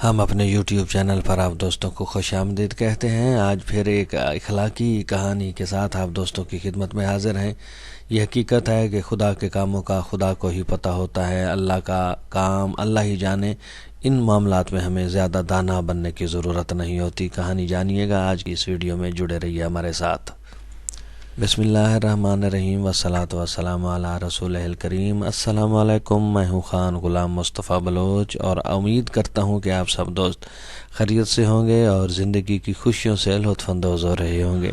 ہم اپنے YouTube channel پر آپ دوستوں کو خوش آمدید کہتے ہیں۔ آج پھر ایک اخلاقی کہانی کے ساتھ آپ دوستوں کی خدمت میں حاضر ہیں۔ یہ حقیقت ہے کہ خدا کے کاموں کا خدا کو ہی پتہ ہوتا ہے، اللہ کا کام اللہ ہی جانے۔ ان معاملات میں ہمیں زیادہ دانا بننے کی ضرورت نہیں ہوتی۔ کہانی جانیے گا، آج کی اس ویڈیو میں جڑے رہیے ہمارے ساتھ۔ بسم اللہ الرحمن الرحیم والصلاة والسلام علی رسول الکریم۔ السلام علیکم، میں ہوں خان غلام مصطفیٰ بلوچ اور امید کرتا ہوں کہ آپ سب دوست خیریت سے ہوں گے اور زندگی کی خوشیوں سے لطف اندوز ہو رہے ہوں گے۔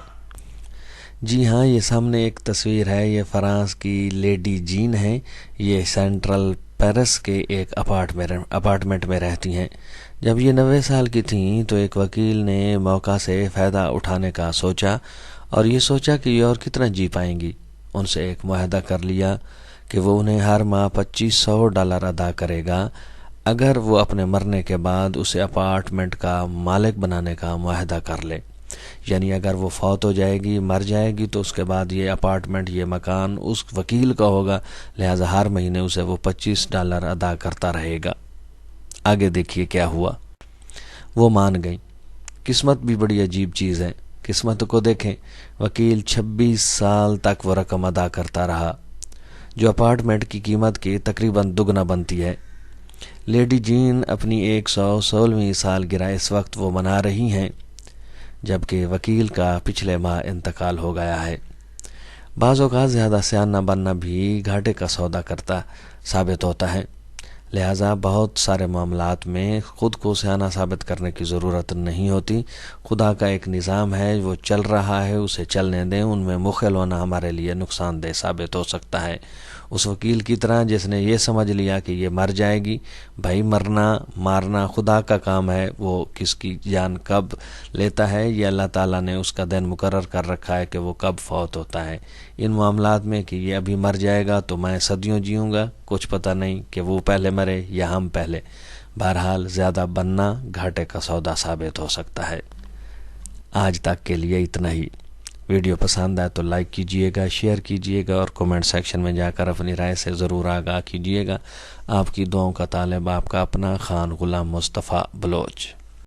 جی ہاں، یہ سامنے ایک تصویر ہے، یہ فرانس کی لیڈی جین ہے۔ یہ سینٹرل پیرس کے ایک اپارٹمنٹ میں رہتی ہیں۔ جب یہ 90 سال کی تھیں تو ایک وکیل نے موقع سے فائدہ اٹھانے کا سوچا اور یہ سوچا کہ یہ اور کتنا جی پائیں گی۔ ان سے ایک معاہدہ کر لیا کہ وہ انہیں ہر ماہ $2500 ادا کرے گا اگر وہ اپنے مرنے کے بعد اسے اپارٹمنٹ کا مالک بنانے کا معاہدہ کر لے۔ یعنی اگر وہ فوت ہو جائے گی، مر جائے گی، تو اس کے بعد یہ اپارٹمنٹ، یہ مکان اس وکیل کا ہوگا، لہٰذا ہر مہینے اسے وہ $25 ادا کرتا رہے گا۔ آگے دیکھیے کیا ہوا۔ وہ مان گئی۔ قسمت بھی بڑی عجیب چیز ہے۔ قسمت کو دیکھیں، وکیل 26 سال تک وہ رقم ادا کرتا رہا جو اپارٹمنٹ کی قیمت کی تقریباً دگنا بنتی ہے۔ لیڈی جین اپنی 116ویں سالگرہ اس وقت وہ منا رہی ہیں جبکہ وکیل کا پچھلے ماہ انتقال ہو گیا ہے۔ بعض اوقات زیادہ سیاح بننا بھی گھاٹے کا سودا کرتا ثابت ہوتا ہے، لہٰذا بہت سارے معاملات میں خود کو سیانہ ثابت کرنے کی ضرورت نہیں ہوتی۔ خدا کا ایک نظام ہے، وہ چل رہا ہے، اسے چلنے دیں۔ ان میں مخل ہونا ہمارے لیے نقصان دہ ثابت ہو سکتا ہے۔ اس وکیل کی طرح جس نے یہ سمجھ لیا کہ یہ مر جائے گی، بھائی مرنا مارنا خدا کا کام ہے، وہ کس کی جان کب لیتا ہے یہ اللہ تعالیٰ نے اس کا دن مقرر کر رکھا ہے کہ وہ کب فوت ہوتا ہے۔ ان معاملات میں کہ یہ ابھی مر جائے گا تو میں صدیوں جیوں گا، کچھ پتہ نہیں کہ وہ پہلے مرے یا ہم پہلے۔ بہرحال زیادہ بننا گھاٹے کا سودا ثابت ہو سکتا ہے۔ آج تک کے لیے اتنا ہی۔ ویڈیو پسند آئے تو لائک کیجئے گا، شیئر کیجئے گا اور کومنٹ سیکشن میں جا کر اپنی رائے سے ضرور آگاہ کیجئے گا۔ آپ کی دعاؤں کا طالب آپ کا اپنا خان غلام مصطفیٰ بلوچ۔